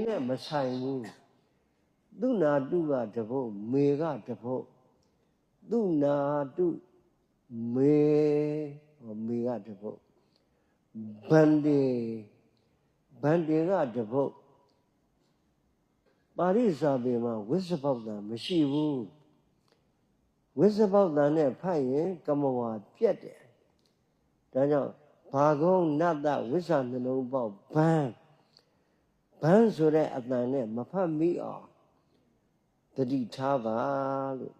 နဲ့မဆိုင်ဘူးသူနာတုကတပုတ်မေကတပုတ်သူနာတုမေကတပုတ်ဗန္တေကတပုတ်ပါဠိစာပေမှာဝိသပေါက်တန်မရှိဘူးဝိသပေါက်တန်နဲ့ဖတ်ရင်ကမဝါပြက်တယ်ဒါကြောင့်ဘာကုန်းနတ္တဝိသနှလုံးပေါက်ဘန်းဆိုတဲ့အတန်နဲ့မဖတ်မိအောင်တတိထားပါလို့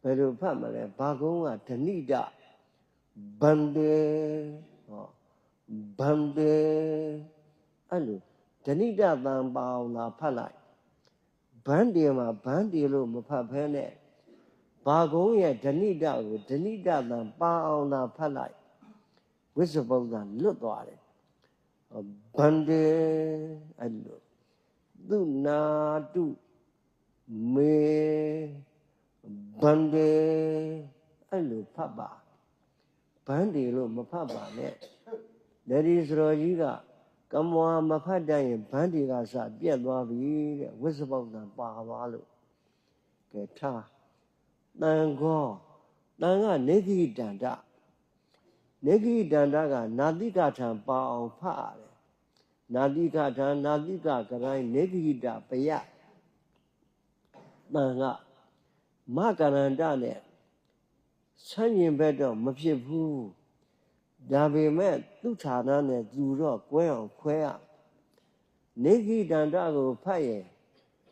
ဘယ်လိုဖတ်မလဲဘာကုန်းကဓနိတဗန္တေအဲ့လိုဓနိတတန်ပါအောင်သာဖတ်လိုက်ဗန္တေမှာဗန္တေလို့မဖတ်ဘဲနဲ့ဘာကုန်းရဲ့ဓနိတကိုဓနိတတန်ပါအောင်သာဖတ်လိုက်ဝိသပုဒ္ဒလွတ်သွားတယ်ဗန္တေအဲ့လိုသူနာတုမေဗန္တေအဲ့လိုဖတ်ပါဗန္တေလို့မဖတ်ပါနဲ့လက်ဒီစရောကြီးကကမ္မဝါမဖတ်တတ်ရင်ဗန္တေကစပြက်သွားပြီတဲ့ဝိသပုဒ္ဒပါသွားလို့ကဲထားတန်ကနေခိတန္တနေခိတန္တကနာတိကထံပါအောင်ဖတ်ရတယ်နာတိကထံနာတိကကရိုင်းနေခိတပယတန်ကမကရန္တနဲ့ဆန့်ကျင်ဘက်တော့မဖြစ်ဘူးဒါပေမဲ့သူဌာနနဲ့သူတော့ကွဲအောင်ခွဲရနေခိတန္တကိုဖတ်ရင်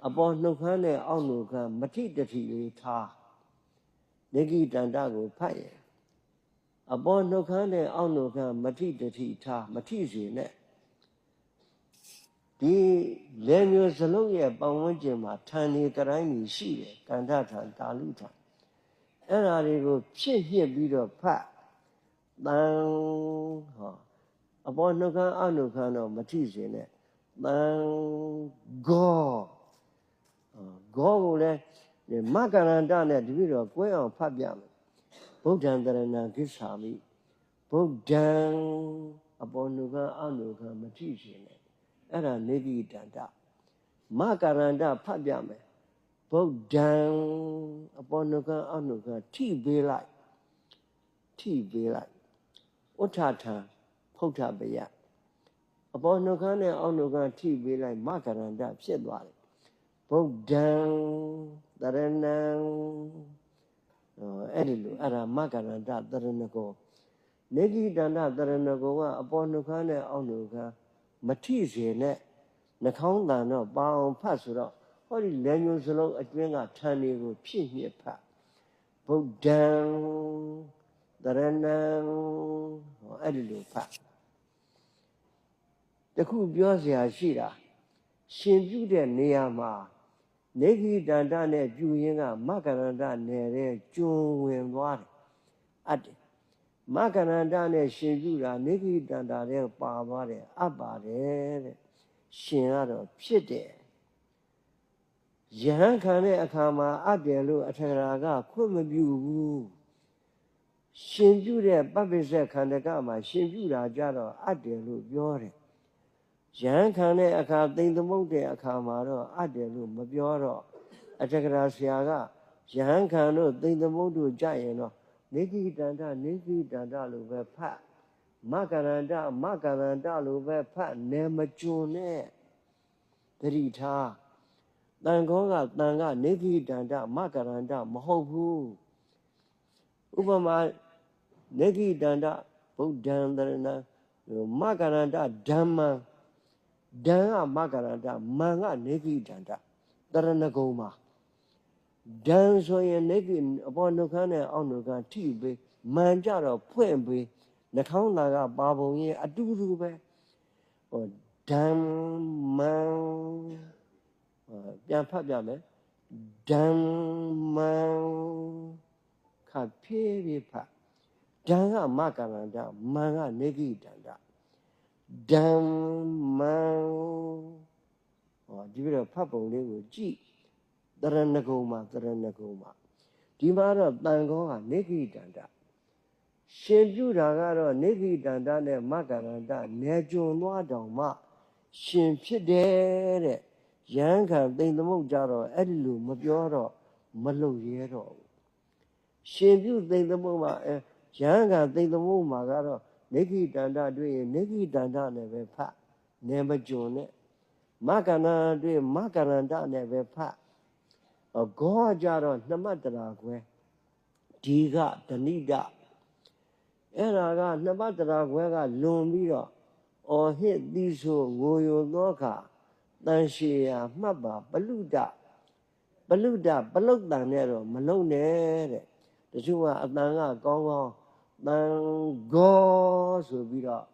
အပေါ်နှုတ်ခမ်းနဲ့အောက်နှုတ်ခမ်းမထိတထိလေးထားနေခိတန္တကိုဖတ်ရင်အပေါ်နှုတ်ခမ်းနဲ့အောက်နှုတ်ခမ်းမထိတထိထားမထိစေနဲ့ဒီလေမျိုးစလုံးရဲ့ပတ်ဝန်းကျင်မှာဌာနေကရိုင်းကြီးရှိတယ်ကန္ဓဌာန်တာလူဌာန်အဲ့ဒါတွေကိုဖြစ်ညှစ်ပြီးတော့ဖတ်တန်အပေါ်နှုတ်ခမ်းအောက်နှုတ်ခမ်းတော့မထိစေနဲ့တန်ဂောကိုလည်းမကရန္တနဲ့တပည့်တော်ကွဲအောင်ဖတ်ပြမယ်ဗုဒ္ဓံတရဏံကိစ္ဆာမိဗုဒ္ဓံအပေါ်နှုတ်ခမ်းအောက်နှုတ်ခမ်းမထိစေနဲ့အဲ့ဒါနေခိတန္တမကရန္တဖတ်ပြမယ်ဗုဒ္ဓံအပေါ်နှုတ်ခမ်းအောက်နှုတ်ခမ်းထိပေးလိုက်ဥဋ္ဌထံဖုဋ္ဌပယအပေါ်နှုတ်ခမ်းနဲ့အောက်နှုတ်ခမ်းထိပေးလိုက်မကရန္တဖြစ်သွားတယ်ဗုဒ္ဓံတရဏံအဲ့ဒီလိုအဲ့ဒါမကရန္တတရဏကောနေခိတန္တတရဏကောကအပေါ်နှုတ်ခမ်းနဲ့အောက်နှုတ်ခမ်းမထိစေနဲ့နှာခေါင်းတန်တော့ပါအောင်ဖတ်ဆိုတော့ဟောဒီလက်ညှိုးစလုံးအတွင်းကဌာနေကိုဖြစ်ညှစ်ဖတ်ဗုဒ္ဓံတရဏံအဲ့ဒီလိုဖတ်တခုပြောစရာရှိတာရှင်ပြုတဲ့နေရာမှာနေခိတန္တနဲ့ပြုရင်းကမကရန္တနယ်တဲ့ကျွံဝင်သွားတယ်အတ္တမကရန္တနဲ့ရှင်ပြုတာနေခိတန္တတဲ့ပါသွားတယ်အပ်ပါတယ်တဲ့ရှင်ကတော့ဖြစ်တယ်ယဟန်ခံတဲ့အခါမှာအပ်တယ်လို့အထက်ကရာကခွင့်မပြုဘူးရှင်ပြုတဲ့ပပ္ပိစ္ဆေခန္ဓကမှာရှင်ပြုတာကြတော့အပ်တယ်လို့ပြောတယ်ယဟန်ခံတဲ့အခါသိမ့်သမုတ်တဲ့အခါမှာတော့အပ်တယ်လို့မပြောတော့အထက်ကရာဆရာကယဟန်ခံတို့သိမ့်သမုတ်တို့ကြရင်တော့နေခိတန္တလို့ပဲဖတ်မကရန္တလို့ပဲဖတ်နေမကျွန်းနဲ့တတိထားတန်ခောကတန်ကနေခိတန္တမကရန္တမဟုတ်ဘူးဥပမာနေခိတန္တဗုဒ္ဓံတရဏံမကရန္တဓမ္မံဓံကမကရန္တမံကနေခိတန္တတရဏဂုံမှာဓံဆိုရင်နေခိအပေါ်နှုတ်ခမ်းနဲ့အောက်နှုတ်ခမ်းထိပေးမံကြတော့ဖွင့်ပေးနှာခေါင်းသားကပါပုံရင်အတူတူပဲဓမ္မံပြန်ဖတ်ပြမယ်ဓမ္မံခဖြည်းဖြည်းဖတ်ဓံကမကရန္တမံကနေခိတန္တဓမ္မံဒီပြီးတော့ဖတ်ပုံလေးကိုကြည့်တရဏဂုံမှာဒီမှာတော့တန်ခောကနေခိတန္တရှင်ပြုတာကတော့နေခိတန္တနဲ့မကရန္တနယ်ကျွံသွားတောင်မှ ရှင်ဖြစ်တယ်တဲ့ရဟန်းခံသိမ့်သမုတ်ကြတော့အဲ့ဒီလိုမပြောတော့မလုံရဲတော့ဘူးရှင်ပြုသိမ့်သမုတ်မှာရဟန်းခံသိမ့်သမုတ်မှာကတော့နိဂိတန္တတွေ့ရင်နိဂိတန္တနဲ့ပဲဖတ်နေမကြုံနဲ့မကန္နတွေ့မကရန္တနဲ့ပဲဖတ်ဂောကြတော့နှမတ်တရာခွဲဒီကဓနိဒအဲ့ဒါကနှမတ်တရာခွဲကလွန်ပြီးတော့အော်ဟစ်သီးဆိုငိုယိုသောခါတန်ရှည်ရာမှတ်ပါပလုဒ္ဒပလုဒ္ဒပလုတ်တန်နဲ့တော့မလုံနဲ့တဲ့တချို့ကအတန်ကကောင်းကောင်းတန်ဂောဆိုပြီးတော့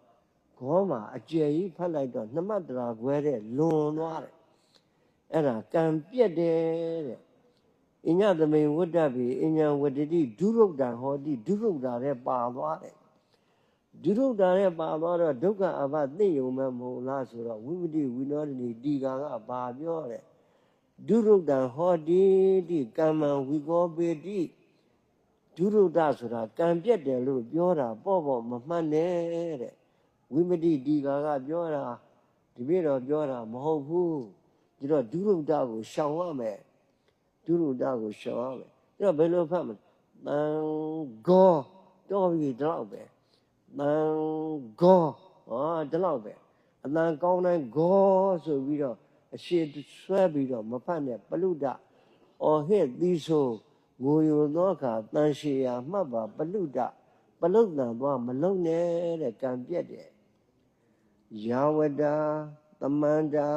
ဂောမှာအကျယ်ကြီးဖတ်လိုက်တော့နှမတ်တရာခွဲတဲ့လွန်သွားတယ်အဲ့ဒါကံပြက်တယ်တဲ့အညသမိန်ဝတ္တပိအညာဝတ္တိဒုရုဒ္ဒဟောတိဒုရုဒ္ဒတဲ့ပါသွားတယ်ဒုရုဒ္ဒရဲ့ပါသွားတော့ဒုက္ခအဘသိယုံမဲ့မဟုတ်လားဆိုတော့ဝိပတိဝိနောဒနိဒီကာကဘာပြောတယ်ဒုရုဒ္ဒဟောတိတိကမ္မံဝိကောပေတိဒုရုဒ္ဒဆိုတာကံပြက်တယ်လို့ပြောတာပေါ့ပေါ့မမှတ်နဲ့တဲ့ဝိပတိဒီကာကပြောတာဒီပြည့်တော့ပြောတာမဟုတ်ဘူးဒီတော့ဒုရုဒ္ဒကိုရှောင်ရမယ်ဒုရုဒ္ဒကိုရှောင်ရမယ်အဲ့တော့ဘယ်လိုဖတ်မလဲတန်ဂောတော်ပြီတော့ပဲတန်ဂောဒီလောက်ပဲအတန်ကောင်းတိုင်းဂောဆိုပြီးတော့အရှိဆွဲပြီးတော့မဖတ်နဲ့ပလုဒ္ဒအော်ဟစ်သီးဆိုငိုယိုသောအခါတန်ရှည်ရာမှတ်ပါပလုဒ္ဒပလုတ်တန်သွားမလုံနဲ့တဲ့ကံပြက်တယ်ယာဝတာသမန္တာ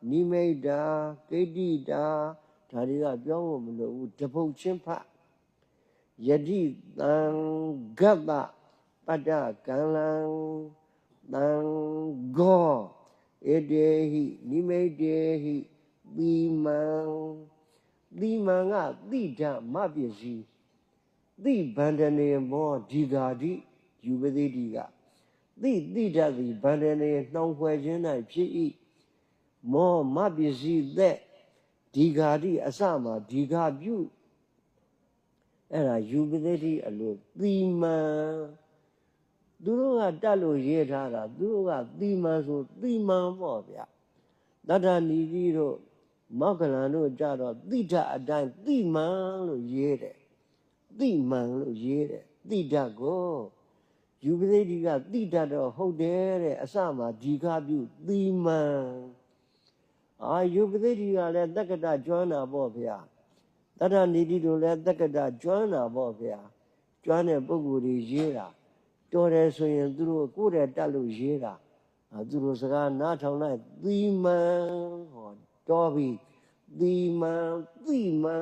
နိမိတ်တာကိဋ္တိတာဒါတွေကပြောဖို့မလိုဘူးတပုတ်ချင်းဖတ်ယတိတံဂတ္တပတ္တကံလံတံဂောဧတေဟိနိမိတ်တေဟိသီမံသီမံကသိဓမ္မပစ္စည်းသိဗန္ဒနေမောဒီဂာတိယူပသိတိကသိဓာတ်သည်ဗန္ဒနေနှောင်ဖွဲ့ခြင်း၌ဖြစ်၏မောမပစ္စည်းသက်ဒီဂာတိအစမှာဒီဂာပြုအဲ့ဒါယူပသိတိအလိုသီမံသူတို့ကတတ်လို့ရေးထားတာသူတို့ကသီမံဆိုသီမံပေါ့ဗျတတ္တနီကြီးတို့မောက္ကလန်တို့ကြတော့သိဓာတ်အတိုင်းသီမံလို့ရေးတယ်သီမံလို့ရေးတယ်သီဓာတ်ကိုယူပသိတိကသီဓာတ်တော့ဟုတ်တယ်တဲ့အစမှာဒီကပြုသီမံယူပသိတိကလည်းတက္ကတကျွမ်းတာပေါ့ဗျာတတ္တနီတိတို့လည်းတက္ကတကျွမ်းတာပေါ့ဗျာကျွမ်းတဲ့ပုဂ္ဂိုလ်တွေရေးတာတော်တယ်ဆိုရင်သူတို့ကိုယ်တည်းတတ်လို့ရေးတာသူတို့စကားနားထောင်လိုက်သီမံဟောတော်ပြီသီမံသိမံ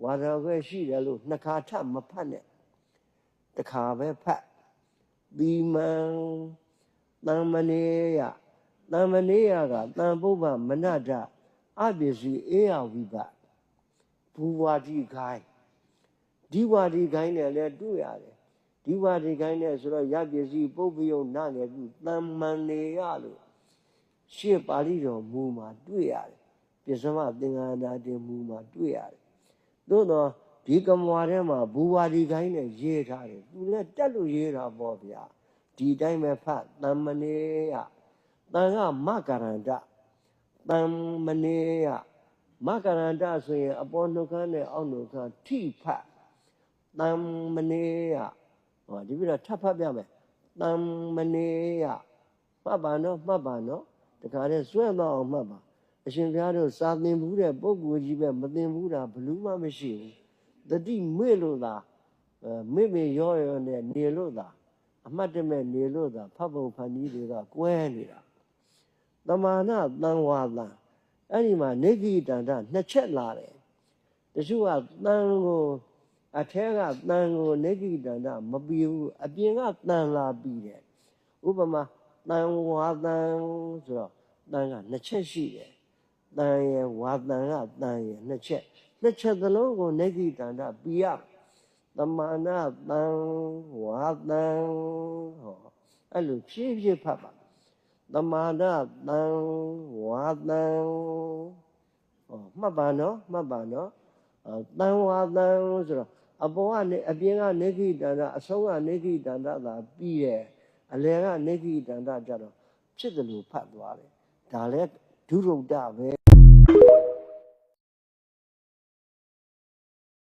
ဝါဒခွဲရှိတယ်လို့နှစ်ခါထပ်မဖတ်နဲ့တစ်ခါပဲဖတ်သီမံတမ္မနေယတမ္မနေယကတံပုဗ္ဗမနတအပစ္စည်းအေယဝိပဘူဝါဒီခိုင်းဒီဝါဒီခိုင်းနဲ့လည်းတွေ့ရတယ်ဒီဝါဒီခိုင်းနဲ့ဆိုတော့ရပစ္စည်းပုပ္ပယုံနာငယ်ပြုတမ္မနေယလို့ရှေ့ပါဠိတော်မူမှာတွေ့ရတယ်ပစ္စမသင်္ဃာနာတင်မူမှာတွေ့ရတယ်သို့တော့ဒီကမွာထဲမှာဘူဝါဒီခိုင်းနဲ့ရေးထားတယ်သူလည်းတက်လို့ရေးတာပေါ့ဗျာဒီတိုင်းပဲဖတ်တမ္မနေယတန်ကမကရန္တတမ္မနေယမကရန္တဆိုရင်အပေါ်နှုတ်ခမ်းနဲ့အောက်နှုတ်ခမ်းထိဖတ်တမ္မနေယဒီပြီးတော့ထပ်ဖတ်ပြမယ်တမ္မနေယမှတ်ပါနော်မှတ်ပါနော်တခါတည်းစွဲတော့အောင်မှတ်ပါအရှင်ဘုရားတို့စာသင်ဘူးတဲ့ပုဂ္ဂိုလ်ကြီးပဲမသင်ဘူးတာဘလူးမှမရှိဘူးတတိမေ့လို့သာမေ့ရောနဲ့နေလို့သာအမှတ်တမဲ့နေလို့သာဖတ်ပုံဖန်ကြီးတွေကကွဲနေတာတမာနတန်ဝါသံအဲ့ဒီမှာနေဂိတန္တနှစ်ချက်လာတယ်တချို့ကတန်ကိုအထဲကတန်ကိုနေဂိတန္တမပြီးဘူးအပြင်ကတန်လာပြီးတယ်ဥပမာတန်ဝါသံဆိုတော့တန်ကနှစ်ချက်ရှိတယ်တန်ရဲ့ဝါသံကတန်ရဲ့နှစ်ချက်သလုံးကိုနေဂိတန္တပြီးရတမာနတန်ဝါသံဟောအဲ့လိုဖြည်းဖြည်းဖတ်ပါတမာနတန်ဝါသံမှတ်ပါနော်မှတ်ပါနော်တန်ဝါသံဆိုတော့အပေါ်ကနေအပြင်ကနေဂိတန္တအဆုံးကနေဂိတန္တသာပြီးရဲ့အလယ်ကနေဂိတန္တကြတော့ဖြစ်တယ်လို့ဖတ်သွားတယ်ဖ ဒါလည်းဒုရုဒ္ဒပဲ